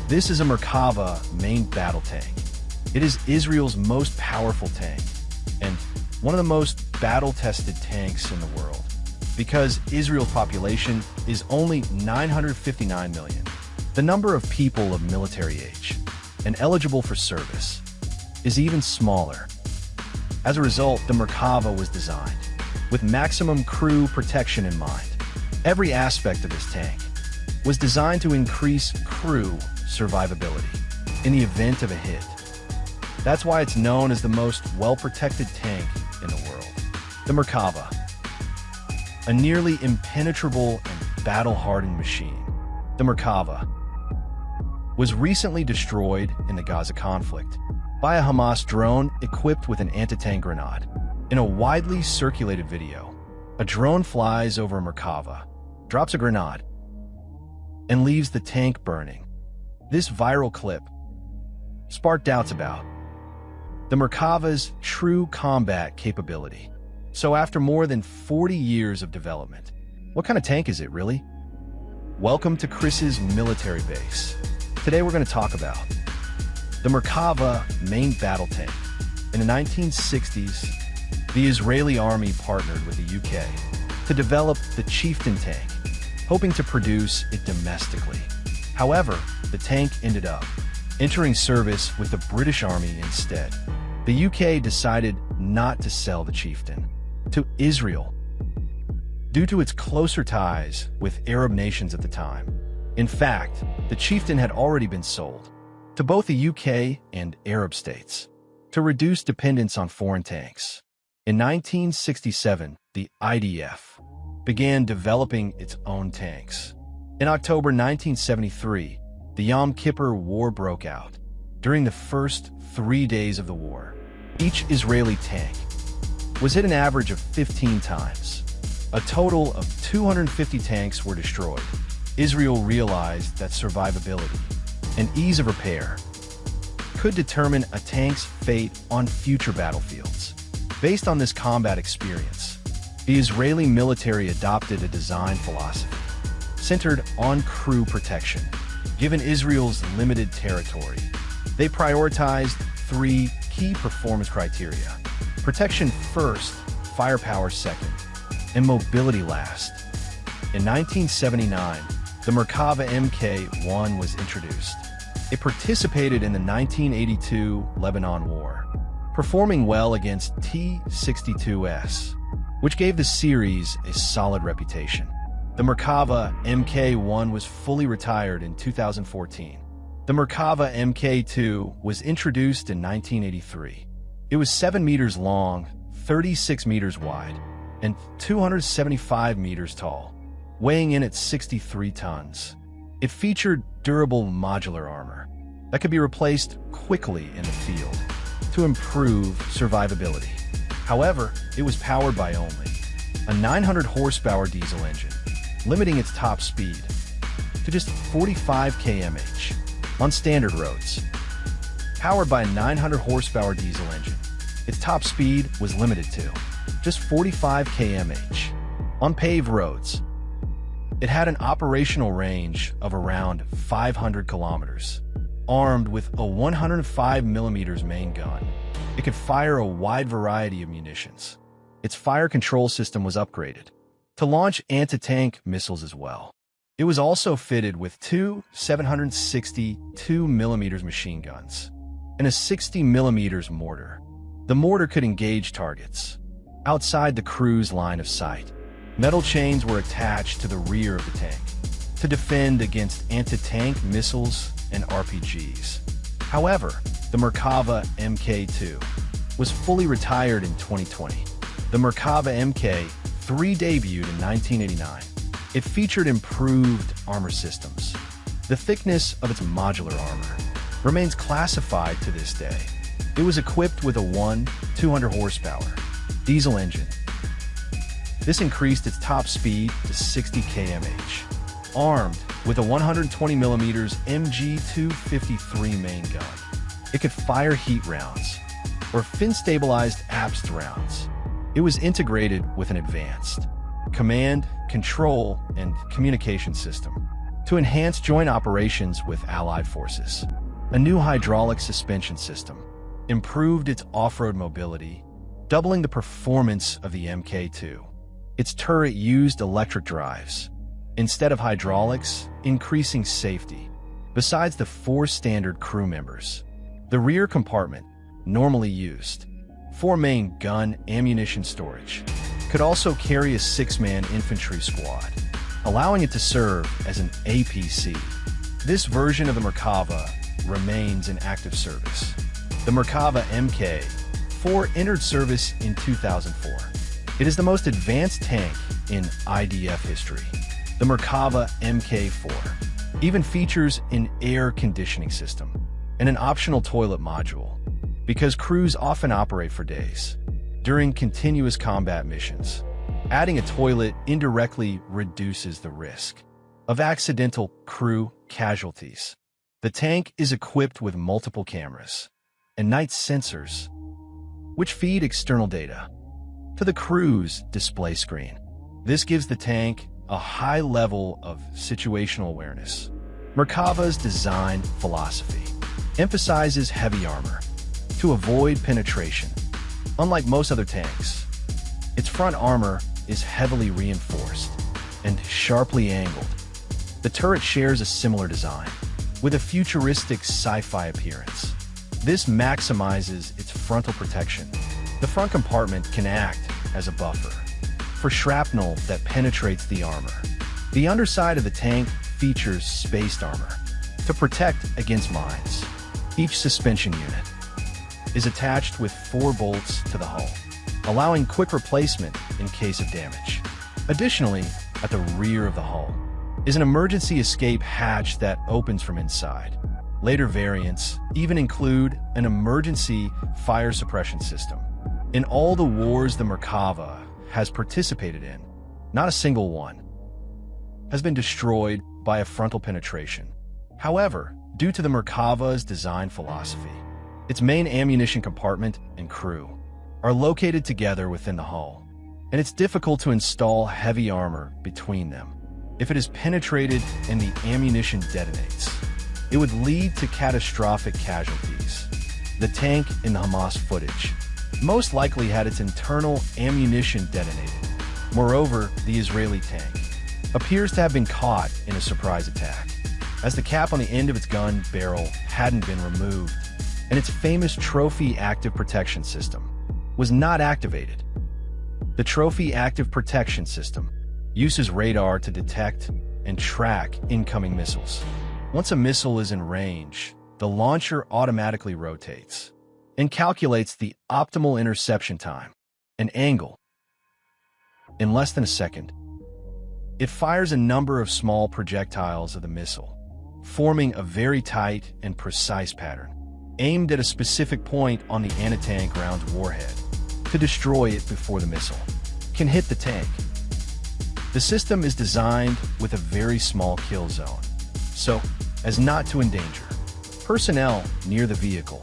This is a Merkava main battle tank. It is Israel's most powerful tank and one of the most battle-tested tanks in the world. Because Israel's population is only 959 million, the number of people of military age and eligible for service is even smaller. As a result, the Merkava was designed with maximum crew protection in mind. Every aspect of this tank was designed to increase crew survivability in the event of a hit. That's why it's known as the most well-protected tank in the world. The Merkava, a nearly impenetrable and battle-hardened machine. The Merkava was recently destroyed in the Gaza conflict by a Hamas drone equipped with an anti-tank grenade. In a widely circulated video, a drone flies over a Merkava, drops a grenade, and leaves the tank burning. This viral clip sparked doubts about the Merkava's true combat capability. So after more than 40 years of development, what kind of tank is it really? Welcome to Chris's military base. Today we're going to talk about the Merkava main battle tank. In the 1960s, the Israeli army partnered with the UK to develop the Chieftain tank, hoping to produce it domestically. However, the tank ended up entering service with the British Army instead. The UK decided not to sell the Chieftain to Israel due to its closer ties with Arab nations at the time. In fact, the Chieftain had already been sold to both the UK and Arab states to reduce dependence on foreign tanks. In 1967, the IDF began developing its own tanks. In October 1973, the Yom Kippur War broke out. During the first 3 days of the war, each Israeli tank was hit an average of 15 times. A total of 250 tanks were destroyed. Israel realized that survivability and ease of repair could determine a tank's fate on future battlefields. Based on this combat experience, the Israeli military adopted a design philosophy centered on crew protection. Given Israel's limited territory, they prioritized 3 key performance criteria: protection first, firepower second, and mobility last. In 1979, the Merkava Mk1 was introduced. It participated in the 1982 Lebanon War, performing well against T-62s, which gave the series a solid reputation. The Merkava Mk1 was fully retired in 2014. The Merkava Mk2 was introduced in 1983. It was 7 meters long, 36 meters wide, and 275 meters tall, weighing in at 63 tons. It featured durable modular armor that could be replaced quickly in the field to improve survivability. However, it was powered by only a 900 horsepower diesel engine, limiting its top speed to just 45 km/h on standard roads. Powered by a 900 horsepower diesel engine, its top speed was limited to just 45 km/h on paved roads. It had an operational range of around 500 kilometers. Armed with a 105mm main gun, it could fire a wide variety of munitions. Its fire control system was upgraded to launch anti-tank missiles as well. It was also fitted with 2 762mm machine guns and a 60mm mortar. The mortar could engage targets outside the crew's line of sight. Metal chains were attached to the rear of the tank to defend against anti-tank missiles and RPGs. However, the Merkava Mk2 was fully retired in 2020. The Merkava Mk3 debuted in 1989. It featured improved armor systems. The thickness of its modular armor remains classified to this day. It was equipped with a 200 horsepower diesel engine. This increased its top speed to 60 km/h. Armed with a 120mm MG253 main gun, it could fire heat rounds or fin-stabilized APST rounds. It was integrated with an advanced command, control, and communication system to enhance joint operations with Allied forces. A new hydraulic suspension system improved its off-road mobility, doubling the performance of the Mk2. Its turret used electric drives instead of hydraulics, increasing safety. Besides the 4 standard crew members, the rear compartment, normally used for main gun ammunition storage, could also carry a 6-man infantry squad, allowing it to serve as an APC. This version of the Merkava remains in active service. The Merkava Mk4 entered service in 2004. It is the most advanced tank in IDF history. The Merkava Mk4 even features an air conditioning system and an optional toilet module, because crews often operate for days during continuous combat missions. Adding a toilet indirectly reduces the risk of accidental crew casualties. The tank is equipped with multiple cameras and night sensors, which feed external data to the crew's display screen. This gives the tank a high level of situational awareness. Merkava's design philosophy emphasizes heavy armor to avoid penetration. Unlike most other tanks, its front armor is heavily reinforced and sharply angled. The turret shares a similar design, with a futuristic sci-fi appearance. This maximizes its frontal protection. The front compartment can act as a buffer for shrapnel that penetrates the armor. The underside of the tank features spaced armor to protect against mines. Each suspension unit is attached with 4 bolts to the hull, allowing quick replacement in case of damage. Additionally, at the rear of the hull is an emergency escape hatch that opens from inside. Later variants even include an emergency fire suppression system. In all the wars the Merkava has participated in, not a single one has been destroyed by a frontal penetration. However, due to the Merkava's design philosophy, its main ammunition compartment and crew are located together within the hull, and it's difficult to install heavy armor between them. If it is penetrated and the ammunition detonates, it would lead to catastrophic casualties. The tank in the Hamas footage most likely had its internal ammunition detonated. Moreover, the Israeli tank appears to have been caught in a surprise attack, as the cap on the end of its gun barrel hadn't been removed, and its famous Trophy Active Protection System was not activated. The Trophy Active Protection System uses radar to detect and track incoming missiles. Once a missile is in range, the launcher automatically rotates and calculates the optimal interception time and angle. In less than a second, it fires a number of small projectiles of the missile, forming a very tight and precise pattern, aimed at a specific point on the anti-tank round's warhead to destroy it before the missile can hit the tank. The system is designed with a very small kill zone, so as not to endanger personnel near the vehicle.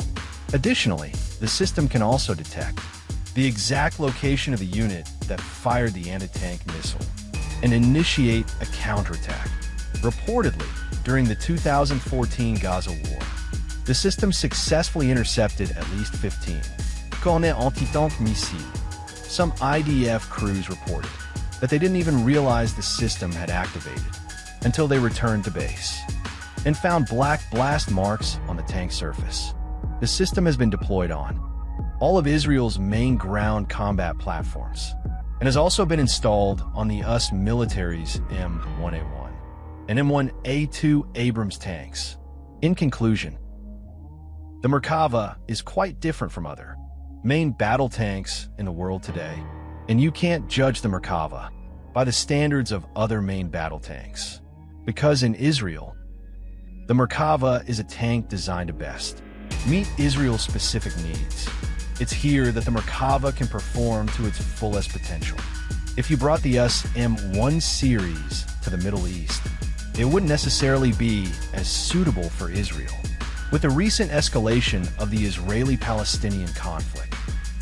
Additionally, the system can also detect the exact location of the unit that fired the anti-tank missile and initiate a counterattack. Reportedly, during the 2014 Gaza War, the system successfully intercepted at least 15 cornet anti-tank missiles. Some IDF crews reported that they didn't even realize the system had activated until they returned to base and found black blast marks on the tank surface. The system has been deployed on all of Israel's main ground combat platforms and has also been installed on the US military's M1A1 and M1A2 Abrams tanks. In conclusion, the Merkava is quite different from other main battle tanks in the world today, and you can't judge the Merkava by the standards of other main battle tanks, because in Israel, the Merkava is a tank designed to best meet Israel's specific needs. It's here that the Merkava can perform to its fullest potential. If you brought the US M1 series to the Middle East, it wouldn't necessarily be as suitable for Israel. With the recent escalation of the Israeli-Palestinian conflict,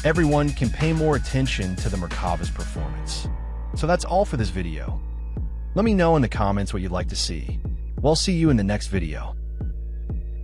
everyone can pay more attention to the Merkava's performance. So that's all for this video. Let me know in the comments what you'd like to see. We'll see you in the next video.